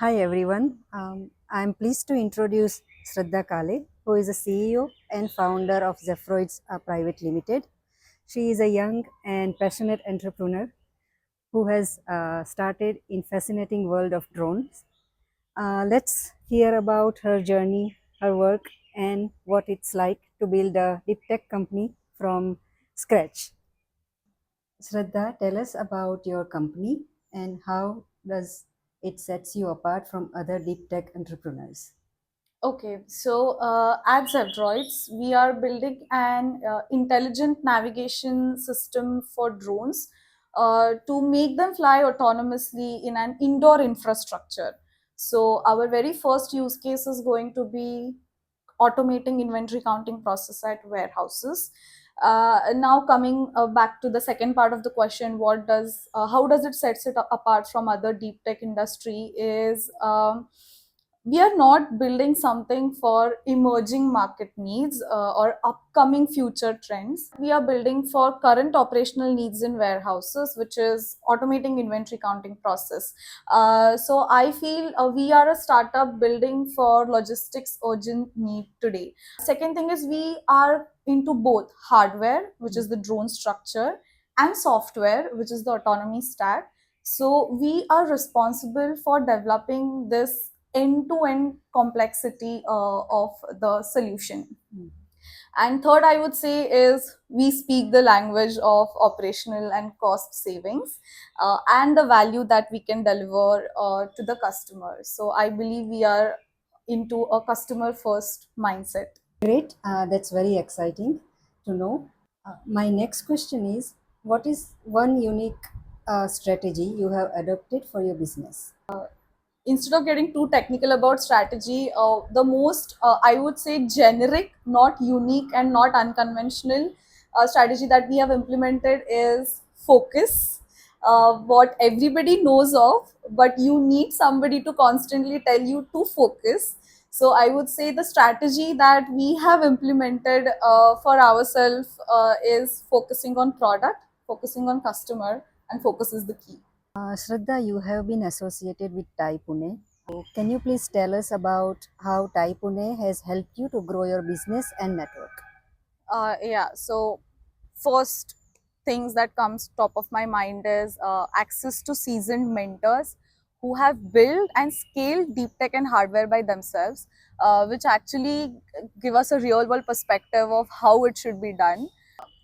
Hi everyone. I'm pleased to introduce Shraddha Kale, who is the CEO and founder of Zephyroids Private Limited. She is a young and passionate entrepreneur who has started in fascinating world of drones. Let's hear about her journey, her work, and what it's like to build a deep tech company from scratch. Shraddha, tell us about your company and how does it sets you apart from other deep tech entrepreneurs. Okay, so at Zevdroids, we are building an intelligent navigation system for drones to make them fly autonomously in an indoor infrastructure. So, our very first use case is going to be automating inventory counting process at warehouses. Now, coming back to the second part of the question, how does it sets it apart from other deep tech industry? Is We are not building something for emerging market needs or upcoming future trends. We are building for current operational needs in warehouses, which is automating inventory counting process. So I feel we are a startup building for logistics urgent need today. Second thing is we are into both hardware, which is the drone structure, and software, which is the autonomy stack. So we are responsible for developing this end-to-end complexity of the solution. And third, I would say is we speak the language of operational and cost savings and the value that we can deliver to the customer. So I believe we are into a customer first mindset. Great, that's very exciting to know. My next question is what is one unique strategy you have adopted for your business? Instead of getting too technical about strategy, the most I would say generic, not unique, and not unconventional strategy that we have implemented is focus. What everybody knows of, but you need somebody to constantly tell you to focus. So I would say the strategy that we have implemented for ourselves is focusing on product, focusing on customer, and focus is the key. Shraddha, you have been associated with Tai Pune. Can you please tell us about how Tai Pune has helped you to grow your business and network? Yeah, so first things that comes top of my mind is access to seasoned mentors who have built and scaled deep tech and hardware by themselves, which actually give us a real world perspective of how it should be done.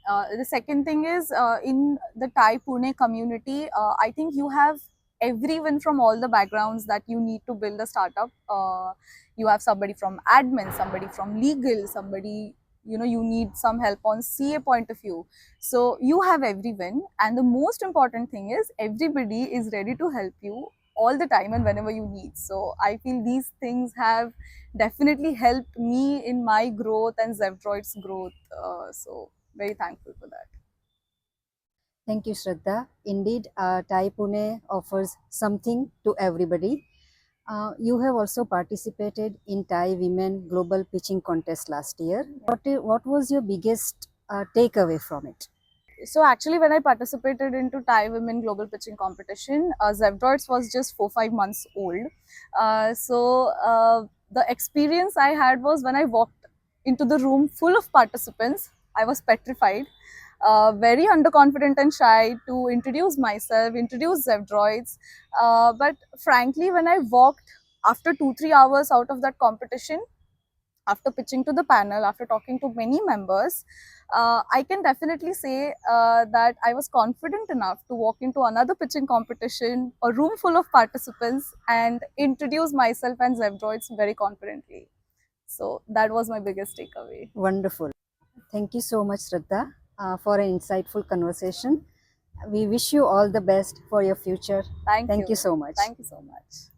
The second thing is in the Thai Pune community, I think you have everyone from all the backgrounds that you need to build a startup. You have somebody from admin, somebody from legal, somebody, you need some help on CA point of view. So you have everyone, and the most important thing is everybody is ready to help you all the time and whenever you need. So I feel these things have definitely helped me in my growth and Zevdroid's growth. So very thankful for that. Thank you, Shraddha. Indeed, Tai Pune offers something to everybody. You have also participated in Thai Women Global Pitching Contest last year. What was your biggest takeaway from it? So actually, when I participated into Thai Women Global Pitching Competition, Zevdroids was just 4-5 months old. The experience I had was when I walked into the room full of participants, I was petrified, very underconfident and shy to introduce myself, introduce Zevdroids. But frankly, when I walked after 2-3 hours out of that competition, after pitching to the panel, after talking to many members, I can definitely say that I was confident enough to walk into another pitching competition, a room full of participants, and introduce myself and Zevdroids very confidently. So that was my biggest takeaway. Wonderful. Thank you so much, Shraddha, for an insightful conversation. We wish you all the best for your future. Thank Thank you you. so much. Thank you so much.